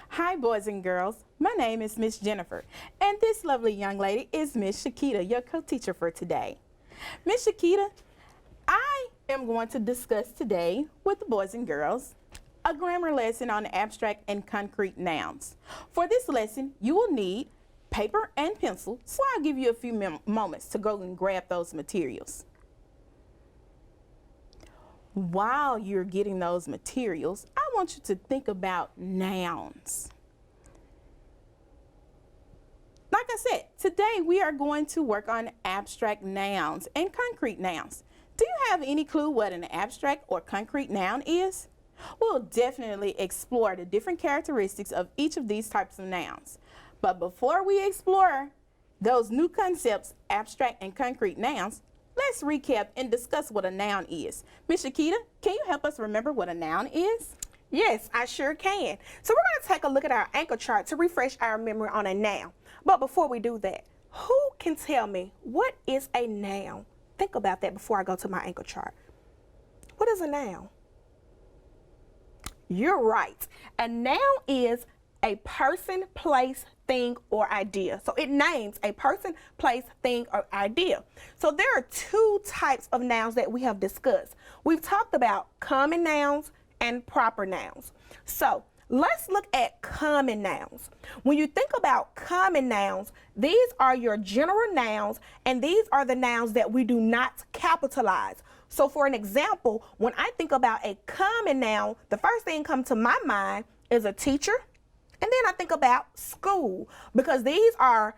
Hi, boys and girls. My name is Miss Jennifer, and this lovely young lady is Miss Shakita, your co-teacher for today. Miss Shakita, I am going to discuss today with the boys and girls a grammar lesson on abstract and concrete nouns. For this lesson, you will need paper and pencil, so I'll give you a few moments to go and grab those materials. While you're getting those materials, I want you to think about nouns. Like I said, today we are going to work on abstract nouns and concrete nouns. Do you have any clue what an abstract or concrete noun is? We'll definitely explore the different characteristics of each of these types of nouns. But before we explore those new concepts, abstract and concrete nouns, let's recap and discuss what a noun is. Ms. Shakita, can you help us remember what a noun is? Yes, I sure can. So we're going to take a look at our anchor chart to refresh our memory on a noun. But before we do that, who can tell me what is a noun? Think about that before I go to my anchor chart. What is a noun? You're right. A noun is a person, place, thing, or idea. So it names a person, place, thing, or idea. So there are two types of nouns that we have discussed. We've talked about common nouns and proper nouns. So let's look at common nouns. When you think about common nouns, these are your general nouns, and these are the nouns that we do not capitalize. So for an example, when I think about a common noun, the first thing comes to my mind is a teacher, and then I think about school, because these are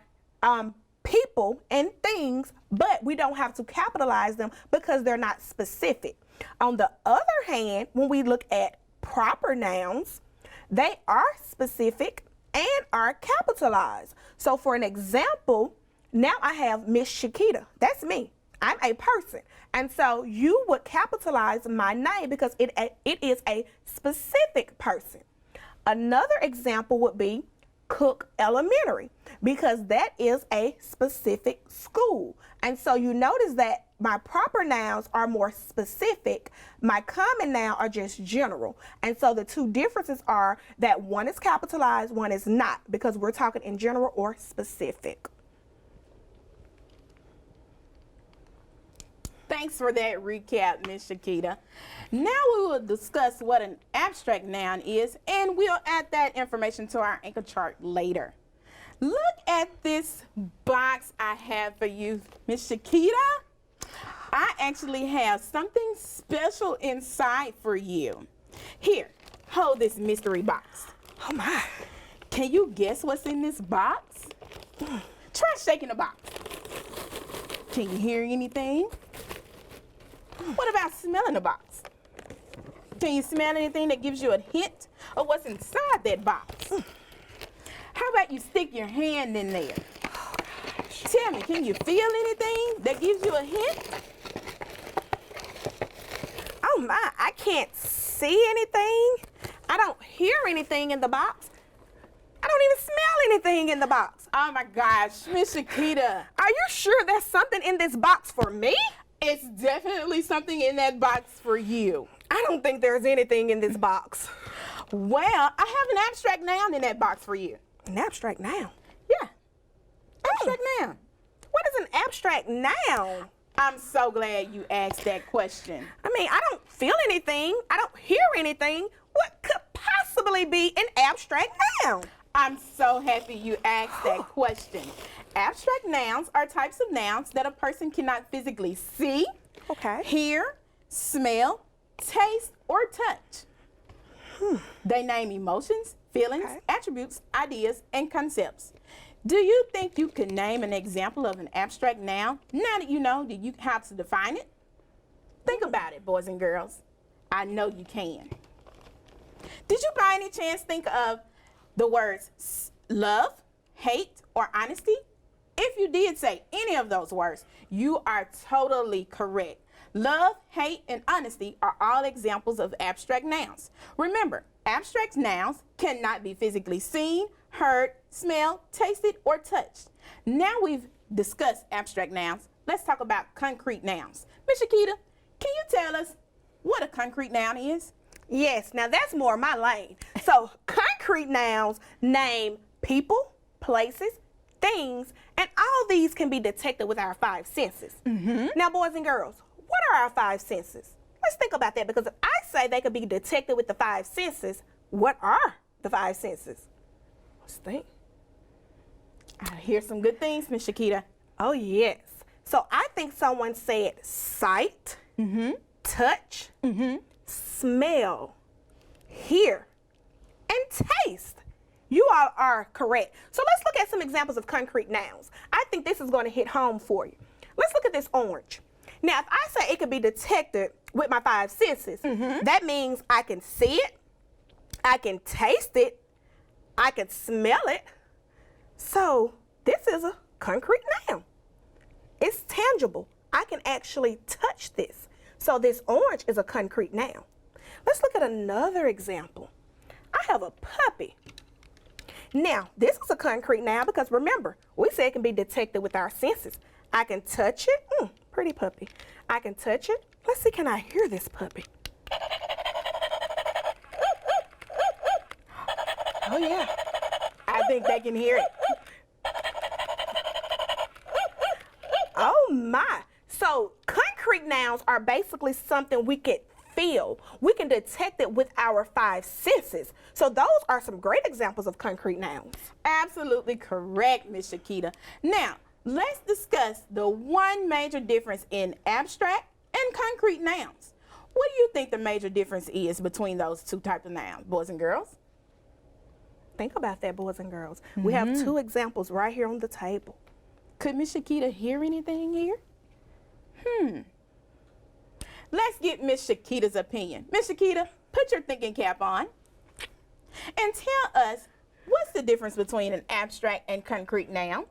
people and things, but we don't have to capitalize them because they're not specific. On the other hand, when we look at proper nouns, they are specific and are capitalized. So for an example, now I have Miss Shakita. That's me. I'm a person. And so you would capitalize my name because it is a specific person. Another example would be Cook Elementary, because that is a specific school. And so you notice that my proper nouns are more specific. My common noun are just general. And so the two differences are that one is capitalized, one is not, because we're talking in general or specific. Thanks for that recap, Ms. Shakita. Now we will discuss what an abstract noun is, and we'll add that information to our anchor chart later. Look at this box I have for you, Ms. Shakita. I actually have something special inside for you. Here, hold this mystery box. Oh my. Can you guess what's in this box? Try shaking the box. Can you hear anything? What about smelling the box? Can you smell anything that gives you a hint of what's inside that box? How about you stick your hand in there? Tell me, can you feel anything that gives you a hint? Oh my, I can't see anything. I don't hear anything in the box. I don't even smell anything in the box. Oh my gosh, Miss Shakita. Are you sure there's something in this box for me? It's definitely something in that box for you. I don't think there's anything in this box. Well, I have an abstract noun in that box for you. An abstract noun? Yeah, abstract noun. What is an abstract noun? I'm so glad you asked that question. I mean, I don't feel anything. I don't hear anything. What could possibly be an abstract noun? I'm so happy you asked that question. Abstract nouns are types of nouns that a person cannot physically see, hear, smell, taste, or touch. They name emotions, feelings, attributes, ideas, and concepts. Do you think you could name an example of an abstract noun now that you know how to define it? Think about it, boys and girls. I know you can. Did you by any chance think of the words love, hate, or honesty? If you did say any of those words, you are totally correct. Love, hate, and honesty are all examples of abstract nouns. Remember, abstract nouns cannot be physically seen, heard, smelled, tasted, or touched. Now we've discussed abstract nouns, let's talk about concrete nouns. Ms. Shakita, can you tell us what a concrete noun is? Yes, now that's more my lane. So concrete concrete nouns name people, places, things, and all these can be detected with our 5 senses. Now, boys and girls, what are our 5 senses? Let's think about that, because if I say they could be detected with the 5 senses, what are the 5 senses? Let's think. I hear some good things, Miss Shakita. Oh, yes. So I think someone said sight, touch, smell, hear, and taste. You all are correct. So let's look at some examples of concrete nouns. I think this is going to hit home for you. Let's look at this orange. Now, if I say it could be detected with my 5 senses, that means I can see it, I can taste it, I can smell it. So this is a concrete noun. It's tangible. I can actually touch this. So this orange is a concrete noun. Let's look at another example. I have a puppy. Now, this is a concrete noun because remember, we said it can be detected with our senses. I can touch it. Pretty puppy. I can touch it. Let's see, can I hear this puppy? Oh, yeah. I think they can hear it. Oh, my. So concrete nouns are basically something we can feel. We can detect it with our 5 senses. So those are some great examples of concrete nouns. Absolutely correct, Miss Shakita. Now, let's discuss the one major difference in abstract and concrete nouns. What do you think the major difference is between those 2 types of nouns, boys and girls? Think about that, boys and girls. We have 2 examples right here on the table. Could Miss Shakita hear anything here? Let's get Miss Shakita's opinion. Miss Shakita, put your thinking cap on and tell us what's the difference between an abstract and concrete noun.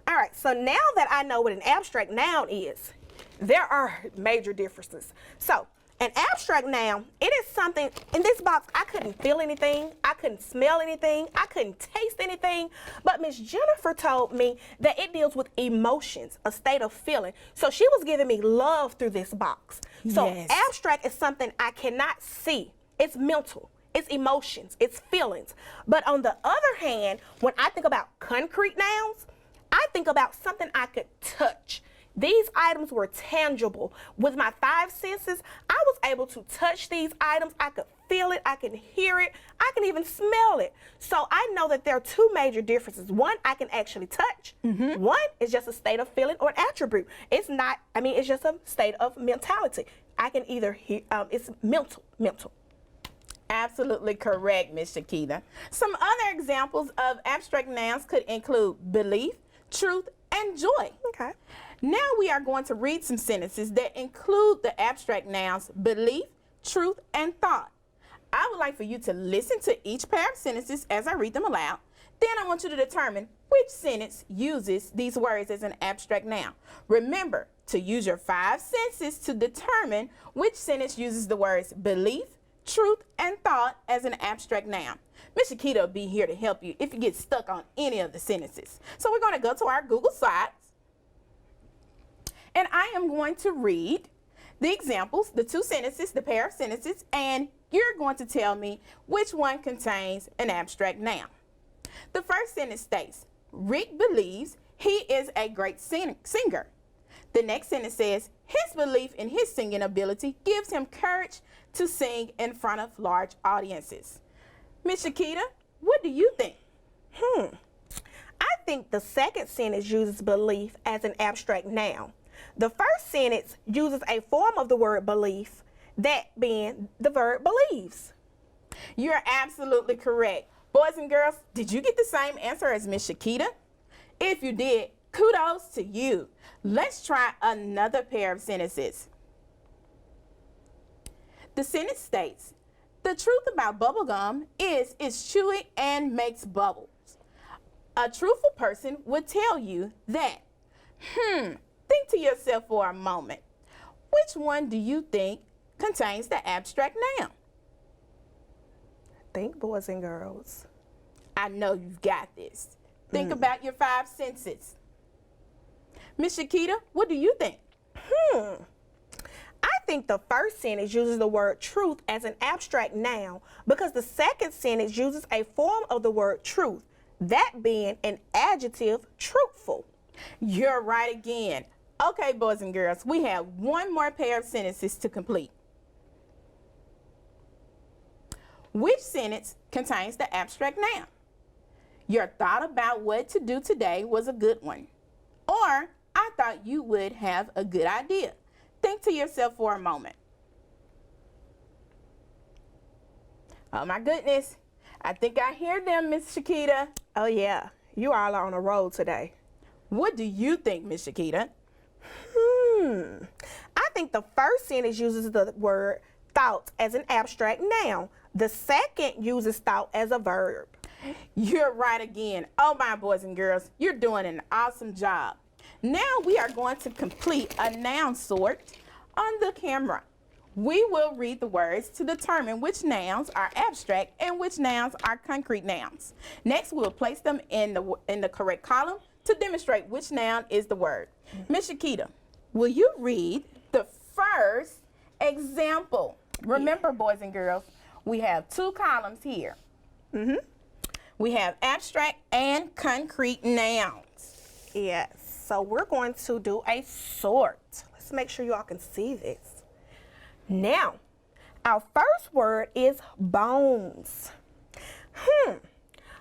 All right, so now that I know what an abstract noun is, there are major differences. So an abstract noun, it is something, in this box, I couldn't feel anything, I couldn't smell anything, I couldn't taste anything, but Miss Jennifer told me that it deals with emotions, a state of feeling. So she was giving me love through this box. So Yes. abstract is something I cannot see. It's mental, it's emotions, it's feelings. But on the other hand, when I think about concrete nouns, I think about something I could touch. These items were tangible. With my 5 senses, I was able to touch these items. I could feel it, I can hear it, I can even smell it. So I know that there are 2 major differences. One, I can actually touch. One is just a state of feeling or an attribute. It's not, it's just a state of mentality. I can either hear, it's mental. Absolutely correct, Miss Shakita. Some other examples of abstract nouns could include belief, truth, and joy. Okay. Now we are going to read some sentences that include the abstract nouns belief, truth, and thought. I would like for you to listen to each pair of sentences as I read them aloud. Then I want you to determine which sentence uses these words as an abstract noun. Remember to use your 5 senses to determine which sentence uses the words belief, truth, and thought as an abstract noun. Miss Shakita will be here to help you if you get stuck on any of the sentences. So we're going to go to our Google Slides. And I am going to read the examples, the 2 sentences, the pair of sentences, and you're going to tell me which one contains an abstract noun. The first sentence states, Rick believes he is a great singer. The next sentence says, his belief in his singing ability gives him courage to sing in front of large audiences. Miss Shakita, what do you think? I think the second sentence uses belief as an abstract noun. The first sentence uses a form of the word belief, that being the verb believes. You're absolutely correct. Boys and girls, did you get the same answer as Miss Shakita? If you did, kudos to you. Let's try another pair of sentences. The sentence states, the truth about bubblegum is it's chewy and makes bubbles. A truthful person would tell you that. Think to yourself for a moment. Which one do you think contains the abstract noun? Think, boys and girls. I know you've got this. Think about your 5 senses. Miss Shakita, what do you think? I think the first sentence uses the word truth as an abstract noun because the second sentence uses a form of the word truth, that being an adjective, truthful. You're right again. Okay, boys and girls, we have one more pair of sentences to complete. Which sentence contains the abstract noun? Your thought about what to do today was a good one. Or, I thought you would have a good idea. Think to yourself for a moment. Oh my goodness. I think I hear them, Miss Shakita. Oh yeah, you all are on a roll today. What do you think, Miss Shakita? I think the first sentence uses the word thought as an abstract noun. The second uses thought as a verb. You're right again. Oh my boys and girls, you're doing an awesome job. Now we are going to complete a noun sort on the camera. We will read the words to determine which nouns are abstract and which nouns are concrete nouns. Next, we will place them in the correct column to demonstrate which noun is the word. Ms. Shakita, will you read the first example? Remember, boys and girls, we have two columns here. We have abstract and concrete nouns. Yes, so we're going to do a sort. Let's make sure you all can see this. Now, our first word is bones.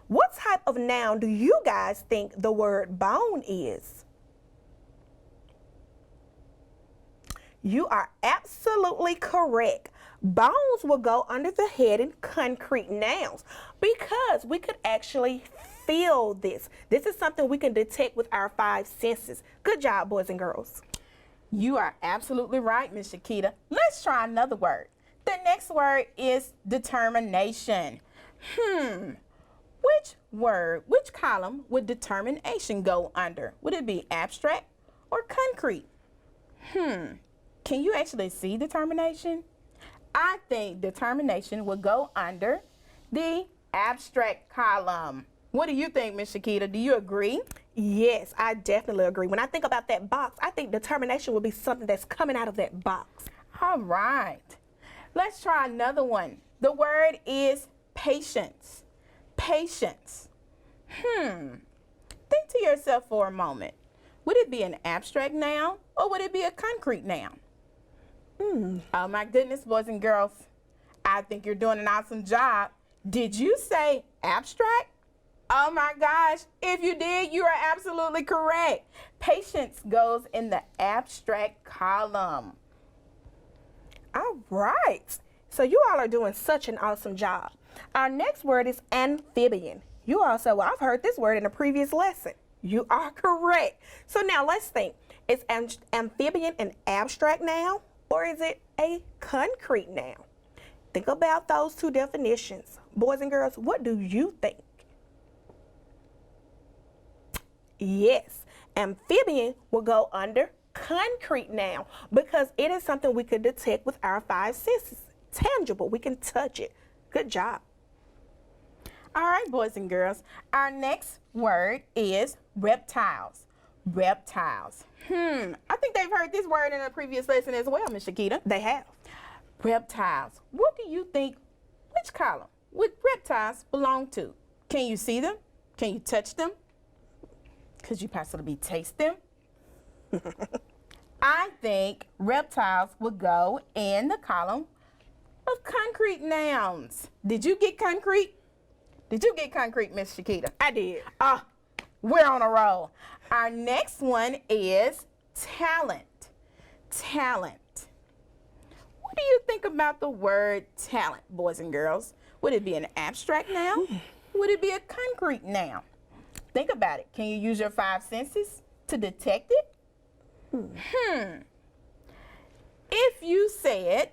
What type of noun do you guys think the word bone is? You are absolutely correct. Bones will go under the heading concrete nouns because we could actually feel this. This is something we can detect with our five senses. Good job, boys and girls. You are absolutely right, Ms. Shakita. Let's try another word. The next word is determination. Which column would determination go under? Would it be abstract or concrete? Can you actually see determination? I think determination will go under the abstract column. What do you think, Ms. Shakita? Do you agree? Yes, I definitely agree. When I think about that box, I think determination will be something that's coming out of that box. All right. Let's try another one. The word is patience. Patience. Think to yourself for a moment. Would it be an abstract noun or would it be a concrete noun? Oh my goodness, boys and girls. I think you're doing an awesome job. Did you say abstract? Oh my gosh, if you did, you are absolutely correct. Patience goes in the abstract column. All right. So you all are doing such an awesome job. Our next word is amphibian. You all said, well, I've heard this word in a previous lesson. You are correct. So now let's think. Is amphibian an abstract noun or is it a concrete noun? Think about those two definitions. Boys and girls, what do you think? Yes, amphibian will go under concrete noun because it is something we could detect with our five senses. Tangible, we can touch it. Good job. All right, boys and girls. Our next word is reptiles. Reptiles. I think they've heard this word in a previous lesson as well, Ms. Shakita. They have. Reptiles. What do you think, which column would reptiles belong to? Can you see them? Can you touch them? Could you possibly taste them? I think reptiles would go in the column of concrete nouns. Did you get concrete? Did you get concrete, Miss Shakita? I did. We're on a roll. Our next one is talent. Talent. What do you think about the word talent, boys and girls? Would it be an abstract noun? Would it be a concrete noun? Think about it. Can you use your five senses to detect it? If you said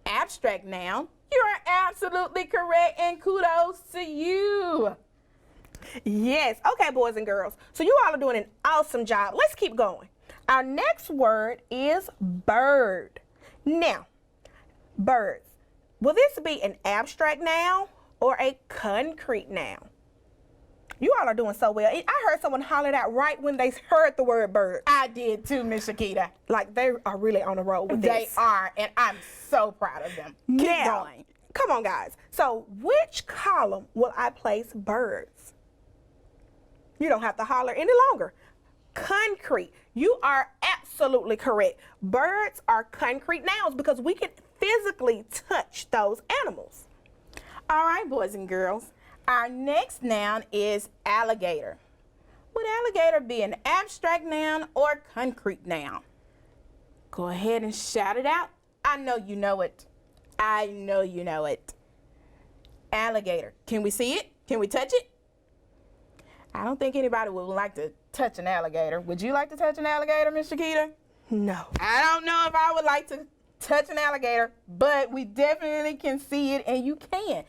abstract noun, you are absolutely correct and kudos to you. Yes. Okay, boys and girls. So you all are doing an awesome job. Let's keep going. Our next word is bird. Now, birds. Will this be an abstract noun or a concrete noun? You all are doing so well. I heard someone holler it out right when they heard the word bird. I did too, Miss Shakita. Like, they are really on the road with They this. are, and I'm so proud of them. Keep Now, going. come on, guys. So, which column will I place birds? You don't have to holler any longer. Concrete. You are absolutely correct. Birds are concrete nouns because we can physically touch those animals. All right, boys and girls. Our next noun is alligator. Would alligator be an abstract noun or concrete noun? Go ahead and shout it out. I know you know it. I know you know it. Alligator. Can we see it? Can we touch it? I don't think anybody would like to touch an alligator. Would you like to touch an alligator, Miss Shakita? No. I don't know if I would like to touch an alligator, but we definitely can see it, and you can.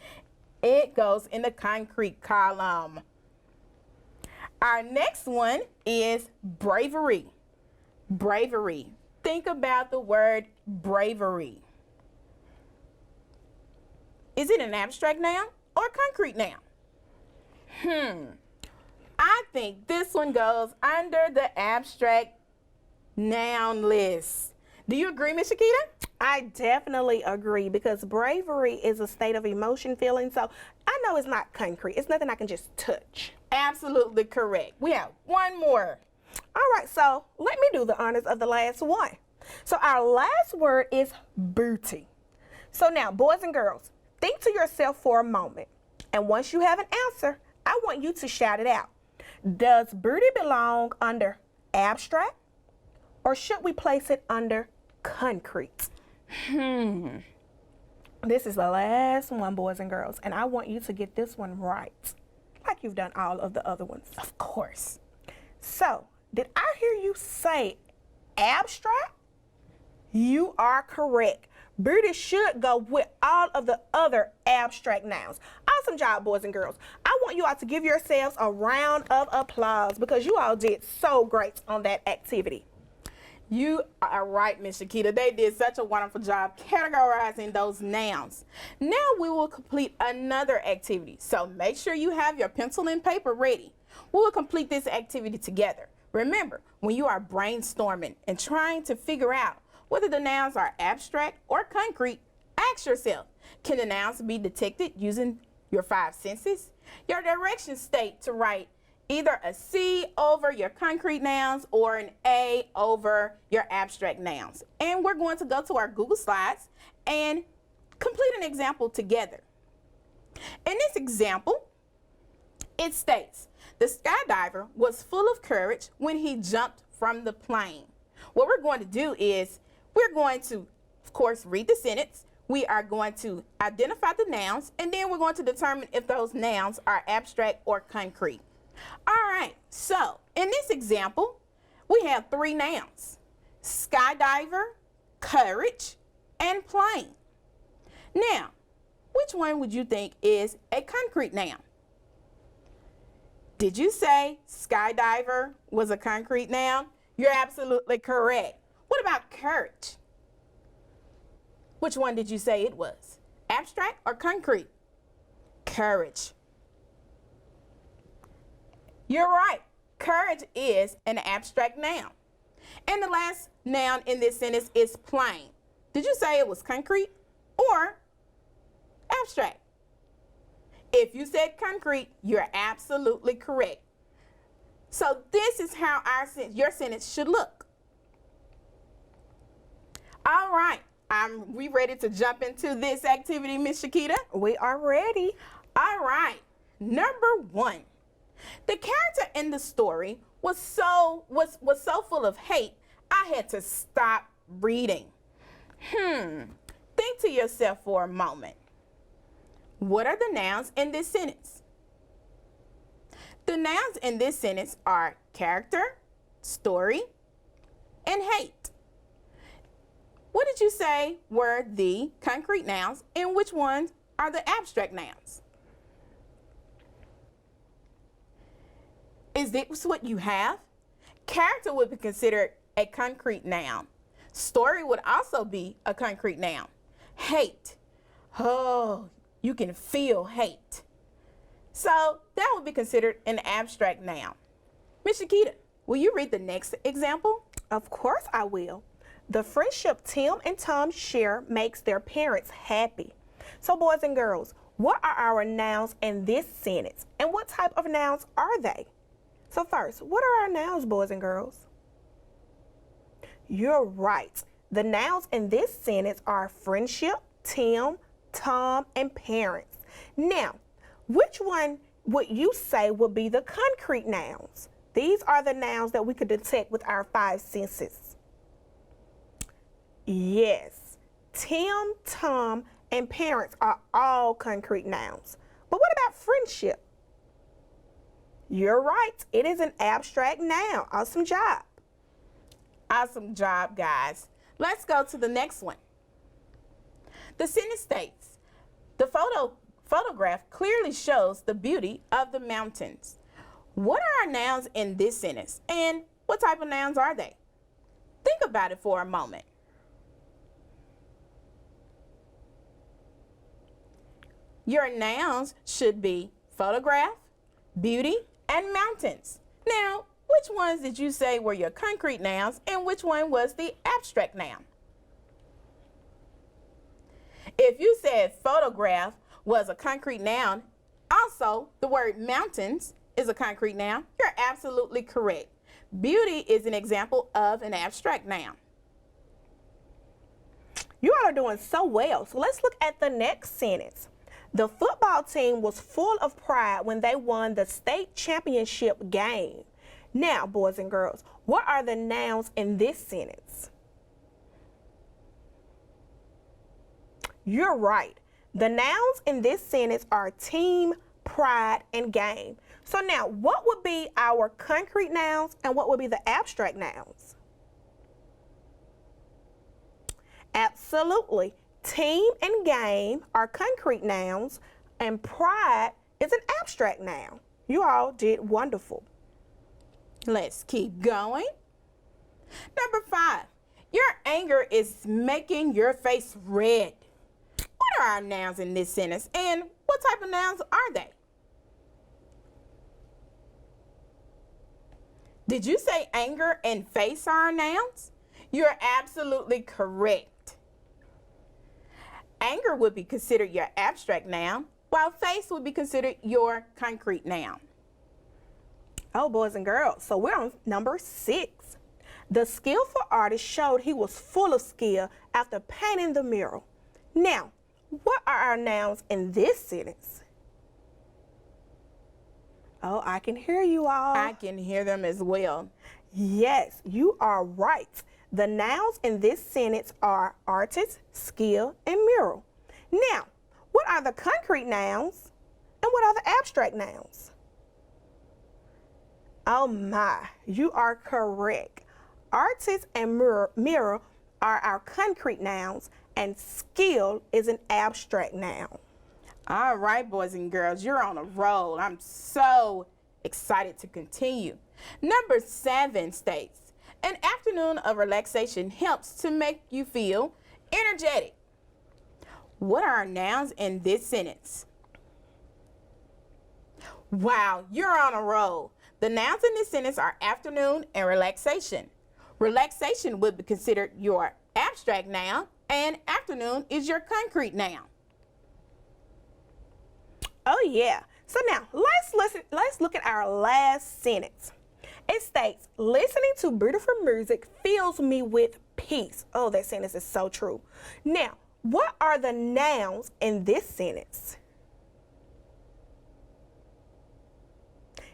It goes in the concrete column. Our next one is bravery. Bravery. Think about the word bravery. Is it an abstract noun or concrete noun? I think this one goes under the abstract noun list. Do you agree, Miss Shakita? I definitely agree because bravery is a state of emotion, feeling. So I know it's not concrete. It's nothing I can just touch. Absolutely correct. We have one more. All right, so let me do the honors of the last one. So our last word is booty. So now, boys and girls, think to yourself for a moment. And once you have an answer, I want you to shout it out. Does booty belong under abstract, or should we place it under concrete? This is the last one, boys and girls, and I want you to get this one right, like you've done all of the other ones. Of course. So, did I hear you say abstract? You are correct. Booty should go with all of the other abstract nouns. Awesome job, boys and girls. I want you all to give yourselves a round of applause because you all did so great on that activity. You are right, Miss Shakita. They did such a wonderful job categorizing those nouns. Now we will complete another activity. So make sure you have your pencil and paper ready. We will complete this activity together. Remember, when you are brainstorming and trying to figure out whether the nouns are abstract or concrete, ask yourself, can the nouns be detected using your 5 senses? Your directions state to write either a C over your concrete nouns or an A over your abstract nouns. And we're going to go to our Google Slides and complete an example together. In this example, it states, the skydiver was full of courage when he jumped from the plane. What we're going to do is we're going to, of course, read the sentence. We are going to identify the nouns, and then we're going to determine if those nouns are abstract or concrete. All right, so in this example, we have 3 nouns: skydiver, courage, and plane. Now, which one would you think is a concrete noun? Did you say skydiver was a concrete noun? You're absolutely correct. What about courage? Which one did you say it was? Abstract or concrete? Courage. You're right. Courage is an abstract noun. And the last noun in this sentence is plane. Did you say it was concrete or abstract? If you said concrete, you're absolutely correct. So this is how your sentence should look. All right. We ready to jump into this activity, Miss Shakita? We are ready. All right. Number 1. The character in the story was so full of hate, I had to stop reading. Think to yourself for a moment. What are the nouns in this sentence? The nouns in this sentence are character, story, and hate. What did you say were the concrete nouns, and which ones are the abstract nouns? Is this what you have? Character would be considered a concrete noun. Story would also be a concrete noun. Hate. Oh, you can feel hate. So that would be considered an abstract noun. Ms. Shakita, will you read the next example? Of course I will. The friendship Tim and Tom share makes their parents happy. So boys and girls, what are our nouns in this sentence? And what type of nouns are they? So first, what are our nouns, boys and girls? You're right. The nouns in this sentence are friendship, Tim, Tom, and parents. Now, which one would you say would be the concrete nouns? These are the nouns that we could detect with our 5 senses. Yes, Tim, Tom, and parents are all concrete nouns. But what about friendship? You're right, it is an abstract noun. Awesome job. Awesome job, guys. Let's go to the next one. The sentence states, the photograph clearly shows the beauty of the mountains. What are our nouns in this sentence, and what type of nouns are they? Think about it for a moment. Your nouns should be photograph, beauty, and mountains. Now, which ones did you say were your concrete nouns and which one was the abstract noun? If you said photograph was a concrete noun, also the word mountains is a concrete noun, you're absolutely correct. Beauty is an example of an abstract noun. You all are doing so well. So let's look at the next sentence. The football team was full of pride when they won the state championship game. Now, boys and girls, what are the nouns in this sentence? You're right. The nouns in this sentence are team, pride, and game. So now, what would be our concrete nouns and what would be the abstract nouns? Absolutely. Team and game are concrete nouns, and pride is an abstract noun. You all did wonderful. Let's keep going. Number 5, your anger is making your face red. What are our nouns in this sentence, and what type of nouns are they? Did you say anger and face are our nouns? You're absolutely correct. Anger would be considered your abstract noun, while face would be considered your concrete noun. Oh, boys and girls, so we're on number 6. The skillful artist showed he was full of skill after painting the mural. Now, what are our nouns in this sentence? Oh, I can hear you all. I can hear them as well. Yes, you are right. The nouns in this sentence are artist, skill, and mural. Now, what are the concrete nouns and what are the abstract nouns? Oh my, you are correct. Artist and mural are our concrete nouns, and skill is an abstract noun. All right, boys and girls, you're on a roll. I'm so excited to continue. Number 7 states, an afternoon of relaxation helps to make you feel energetic. What are our nouns in this sentence? Wow, you're on a roll. The nouns in this sentence are afternoon and relaxation. Relaxation would be considered your abstract noun, and afternoon is your concrete noun. Oh yeah. So now let's look at our last sentence. It states, listening to beautiful music fills me with peace. Oh, that sentence is so true. Now, what are the nouns in this sentence?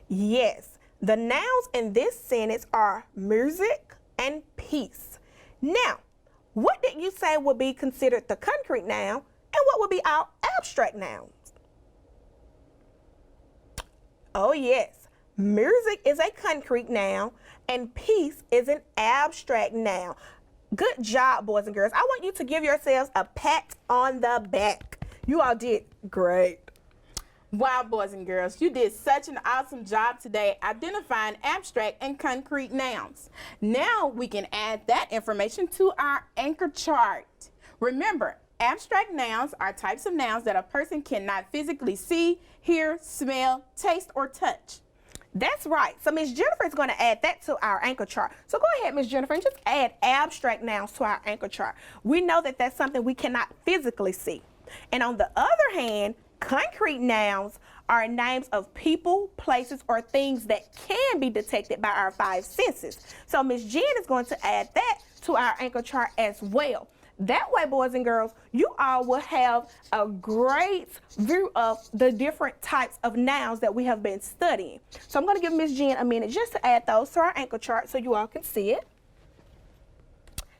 Yes, the nouns in this sentence are music and peace. Now, what did you say would be considered the concrete noun and what would be our abstract nouns? Oh yes, music is a concrete noun and peace is an abstract noun. Good job, boys and girls. I want you to give yourselves a pat on the back. You all did great. Wow, boys and girls, you did such an awesome job today identifying abstract and concrete nouns. Now we can add that information to our anchor chart. Remember, Abstract nouns are types of nouns that a person cannot physically see, hear, smell, taste, or touch. That's right. So Ms. Jennifer is going to add that to our anchor chart. So go ahead, Ms. Jennifer, and just add abstract nouns to our anchor chart. We know that that's something we cannot physically see. And on the other hand, concrete nouns are names of people, places, or things that can be detected by our five senses. So Ms. Jen is going to add that to our anchor chart as well. That way, boys and girls, you all will have a great view of the different types of nouns that we have been studying. So I'm going to give Ms. Jen a minute just to add those to our anchor chart so you all can see it.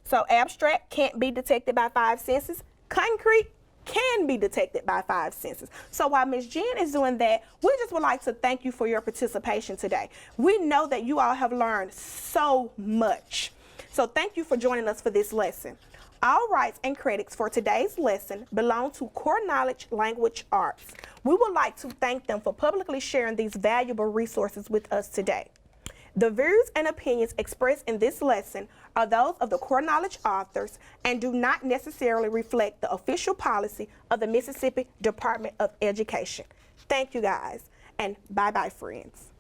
So abstract can't be detected by five senses. Concrete can be detected by five senses. So while Ms. Jen is doing that, we just would like to thank you for your participation today. We know that you all have learned so much. So thank you for joining us for this lesson. All rights and credits for today's lesson belong to Core Knowledge Language Arts. We would like to thank them for publicly sharing these valuable resources with us today. The views and opinions expressed in this lesson are those of the Core Knowledge authors and do not necessarily reflect the official policy of the Mississippi Department of Education. Thank you guys, and bye-bye, friends.